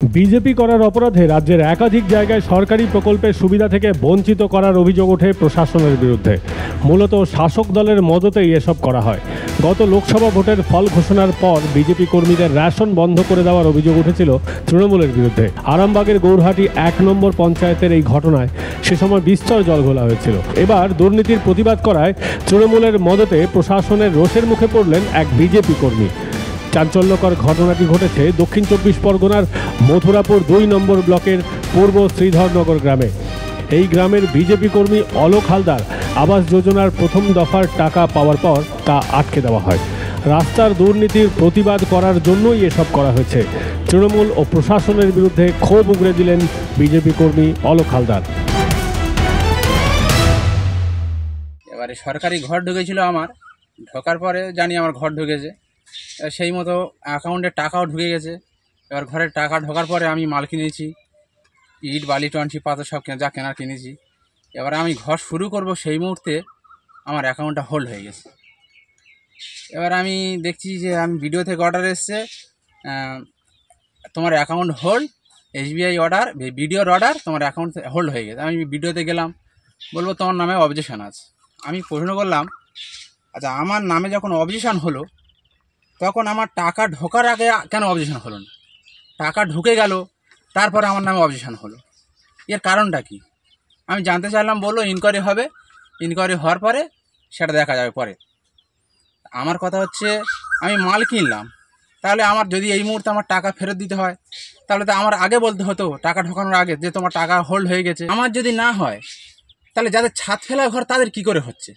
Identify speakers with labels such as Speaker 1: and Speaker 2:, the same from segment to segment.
Speaker 1: BJP করার অপরাধে রাজ্যের একাধিক জায়গায় সরকারি প্রকল্পের সুবিধা থেকে বঞ্চিত করার অভিযোগ ওঠে প্রশাসনের বিরুদ্ধে। মূলত শাসক দলের মদতেই এসব করা হয়। গত লোকসভা ভোটের ফল ঘোষণার পর বিজেপি কর্মীদের রেশন বন্ধ করে দেওয়ার অভিযোগ উঠেছিল তৃণমূলের বিরুদ্ধে। আরামবাগের গৌরহাটি 1 নম্বর পঞ্চায়েতের এই ঘটনায় সে সময় বিস্তর জলঘোলা হয়েছিল। এবার দুর্নীতির প্রতিবাদ করায় তৃণমূলের মদতে প্রশাসনের রোষের মুখে পড়লেন এক বিজেপি কর্মী। চাঞ্চল্যকর ঘটনাটি ঘটেছে দক্ষিণ 24 পরগনার মথুরাপুর 2 নম্বর ব্লকের পূর্ব শ্রীধরনগর গ্রামে। এই গ্রামের বিজেপি কর্মী অলোক হালদার আবাস যোজনার প্রথম দফার টাকা পাওয়ার পর তা আটকে দেওয়া হয়। রাস্তার দুর্নীতির প্রতিবাদ করার জন্যই এসব করা হয়েছে। তৃণমূল ও প্রশাসনের বিরুদ্ধে ক্ষোভ উগরে দিলেন বিজেপি কর্মী অলোক হালদার।
Speaker 2: এবারে সরকারি ঘর ঢুকেছিল, আমার ঢোকার পরে জানি আমার ঘর ঢুকেছে, সেই মতো অ্যাকাউন্টে টাকাও ঢুকে গেছে। এবার ঘরের টাকা ঢোকার পরে আমি মাল কিনেছি, ইট বালি টনসি পাথর সব যা কেনার কিনেছি। এবারে আমি ঘর শুরু করব, সেই মুহূর্তে আমার অ্যাকাউন্টটা হোল্ড হয়ে গেছে। এবার আমি দেখছি যে আমি ভিডিও থেকে অর্ডার এসছে, তোমার অ্যাকাউন্ট হোল্ড, SBI অর্ডার, ভিডিওর অর্ডার, তোমার অ্যাকাউন্ট হোল্ড হয়ে গেছে। আমি ভিডিওতে গেলাম, বলবো তোমার নামে অবজেকশন আছে। আমি প্রশ্ন করলাম, আচ্ছা আমার নামে যখন অবজেকশন হলো তখন আমার টাকা ঢোকার আগে কেন অবজেকশন হলো না? টাকা ঢুকে গেল, তারপরে আমার নামে অবজেকশন হলো, এর কারণটা কি? আমি জানতে চাইলাম। বললো ইনকোয়ারি হবে, ইনকোয়ারি হওয়ার পরে সেটা দেখা যাবে পরে। আমার কথা হচ্ছে, আমি মাল কিনলাম, তাহলে আমার যদি এই মুহূর্তে আমার টাকা ফেরত দিতে হয়, তাহলে তো আমার আগে বলতে হতো, টাকা ঢোকানোর আগে, যে তোমার টাকা হোল্ড হয়ে গেছে। আমার যদি না হয়, তাহলে যাদের ছাদ ফেলা ঘর তাদের কি করে হচ্ছে?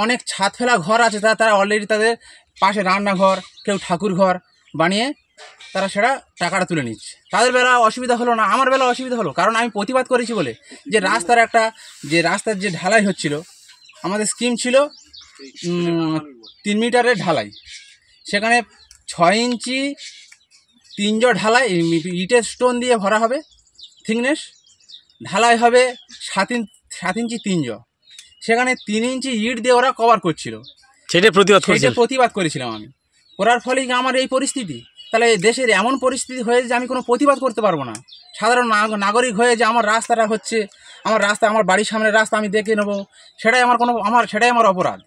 Speaker 2: অনেক ছাদ ফেলা ঘর আছে, তারা অলরেডি তাদের পাশে রান্নাঘর, কেউ ঠাকুর ঘর বানিয়ে তারা সেটা টাকাটা তুলে নিচ্ছে। তাদের বেলা অসুবিধা হলো না, আমার বেলা অসুবিধা হলো। কারণ আমি প্রতিবাদ করেছি বলে। যে রাস্তার যে ঢালাই হচ্ছিল, আমাদের স্কিম ছিল 3 মিটারের ঢালাই, সেখানে 6 ইঞ্চি 3 জ ঢালাই, ইটের স্টোন দিয়ে ভরা হবে, থিকনেস ঢালাই হবে 7 ইঞ্চি 3 জ, সেখানে 3 ইঞ্চি ইট দিয়ে ওরা কভার করছিল। সেটা প্রতিবাদ করেছিলাম আমি। করার ফলে আমার এই পরিস্থিতি। তাহলে দেশের এমন পরিস্থিতি হয়েছে যে আমি কোনো প্রতিবাদ করতে পারবো না। সাধারণ নাগরিক হয়ে যে আমার রাস্তাটা হচ্ছে, আমার বাড়ির সামনের রাস্তা আমি দেখে নেবো, সেটাই আমার অপরাধ।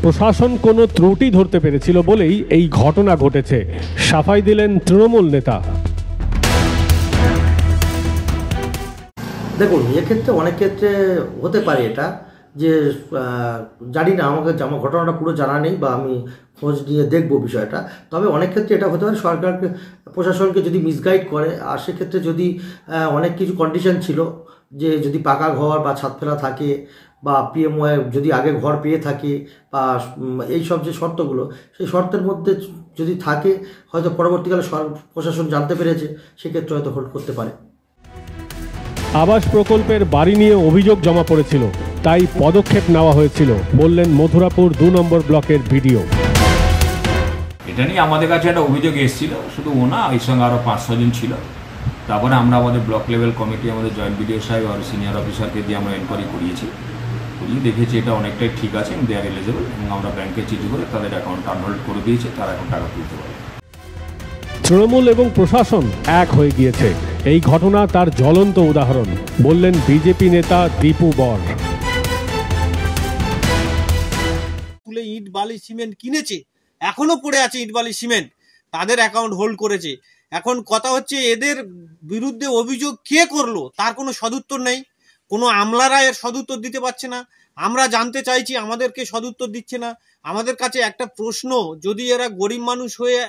Speaker 1: প্রশাসন কোনো ত্রুটি ধরতে পেরেছিল বলেই এই ঘটনা ঘটেছে, সাফাই দিলেন তৃণমূল নেতা।
Speaker 3: দেখুন, এক্ষেত্রে অনেক ক্ষেত্রে হতে পারে এটা, যে জানি না, আমার ঘটনাটা পুরো জানা নেই বা আমি খোঁজ নিয়ে দেখবো বিষয়টা। তবে অনেক ক্ষেত্রে এটা হতে পারে সরকারকে, প্রশাসনকে যদি মিসগাইড করে। আর সেক্ষেত্রে যদি অনেক কিছু কন্ডিশন ছিল, যে যদি পাকা ঘর বা ছাদ ফেলা থাকে, বা PMOY যদি আগে ঘর পেয়ে থাকে, বা এই সব যে শর্তগুলো, সেই শর্তের মধ্যে যদি থাকে, হয়তো পরবর্তীকালে প্রশাসন জানতে পেরেছে, সেক্ষেত্রে হয়তো হোল্ড করতে পারে।
Speaker 1: আবাস প্রকল্পের বাড়ি নিয়ে অভিযোগ জমা পড়েছিল, তাই পদক্ষেপ নেওয়া হয়েছিল বললেন মথুরাপুর 2 নম্বর ব্লকের ভিডিও।
Speaker 4: এটা নিয়ে আমাদের কাছে একটা অভিযোগ এসেছিল, শুধু ও না, এর সঙ্গে আরও 5-6 জন ছিল। তারপরে আমরা আমাদের ব্লক লেভেল কমিটি, আমাদের জয়েন্ট BDO সাহেব আর সিনিয়র অফিসারকে দিয়ে আমরা এনকোয়ারি করিয়েছি। দেখেছি এটা অনেকটাই ঠিক আছে, দে আর এলিজেবল, এবং আমরা ব্যাংকে চিঠি করে তাদের অ্যাকাউন্ট আনহোল্ড করে দিয়েছি, তারা এখন টাকা তুলতে পারে।
Speaker 1: তৃণমূল এবং প্রশাসন এক হয়ে গিয়েছে, এই ঘটনা তার জ্বলন্ত উদাহরণ বললেন বিজেপি নেতা দীপু বর।
Speaker 5: স্কুলে ইট বালি সিমেন্ট কিনেছে, এখনো পড়ে আছে ইট বালি সিমেন্ট, তাদের অ্যাকাউন্ট হোল্ড করেছে। এখন কথা হচ্ছে, এদের বিরুদ্ধে অভিযোগ কে করলো তার কোনো সদুত্তর নেই, কোনো আমলারা এর সদুত্তর দিতে পারছে না। আমরা জানতে চাইছি, আমাদেরকে সদুত্তর দিচ্ছে না। আমাদের কাছে একটা প্রশ্ন, যদি এরা গরিব মানুষ হয়ে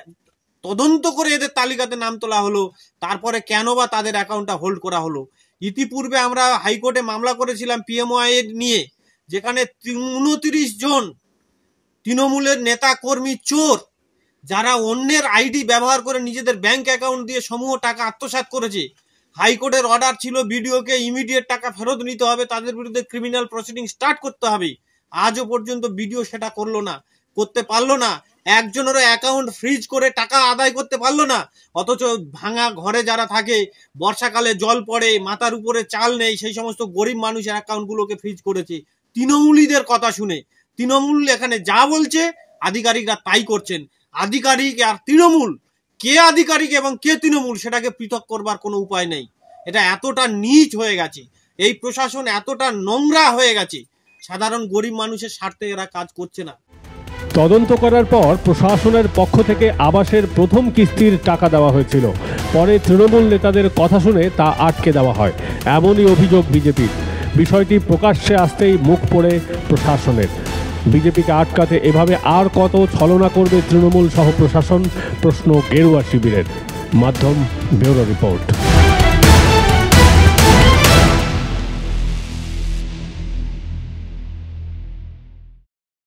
Speaker 5: তদন্ত করে এদের তালিকাতে নাম তোলা হলো, তারপরে কেন বা তাদের অ্যাকাউন্টটা হোল্ড করা হলো? ইতিপূর্বে আমরা হাইকোর্টে মামলা করেছিলাম PMOY নিয়ে, যেখানে 29 জন তৃণমূলের নেতা কর্মী চোর, যারা অন্যের আইডি ব্যবহার করে নিজেদের ব্যাংক অ্যাকাউন্ট দিয়ে সমূহ টাকা আত্মসাৎ করেছে। হাইকোর্টের অর্ডার ছিল বিডিওকে ইমিডিয়েট টাকা ফেরত নিতে হবে, তাদের বিরুদ্ধে ক্রিমিনাল প্রসিডিং স্টার্ট করতে হবে। আজও পর্যন্ত বিডিও সেটা করতে পারলো না। একজনেরও অ্যাকাউন্ট ফ্রিজ করে টাকা আদায় করতে পারলো না। অথচ ভাঙা ঘরে যারা থাকে, বর্ষাকালে জল পড়ে, মাথার উপরে চাল নেই, সেই সমস্ত গরিব মানুষের অ্যাকাউন্টগুলোকে ফ্রিজ করেছে তৃণমূলীদের কথা শুনে। তৃণমূল এখানে যা বলছে, আধিকারিকরা তাই করছেন। আধিকারিক আর তৃণমূল কে আধিকারিক এবং কে তৃণমূল সেটাকে পৃথক করবার কোনো উপায় নেই। এটা এতটা নীচ হয়ে গেছে, এই প্রশাসন এতটা নোংরা হয়ে গেছে, সাধারণ গরিব মানুষের স্বার্থে এরা কাজ করছে না।
Speaker 1: তদন্ত করার পর প্রশাসনের পক্ষ থেকে আবাসের প্রথম কিস্তির টাকা দেওয়া হয়েছিল, পরে তৃণমূল নেতাদের কথা শুনে তা আটকে দেওয়া হয়, এমনই অভিযোগ বিজেপির। বিষয়টি প্রকাশ্যে আসতেই মুখ পড়ে প্রশাসনের। বিজেপিকে আটকাতে এভাবে আর কত ছলনা করবে তৃণমূল সহ প্রশাসন, প্রশ্ন গেরুয়া শিবিরের। মাধ্যম ব্যুরো রিপোর্ট।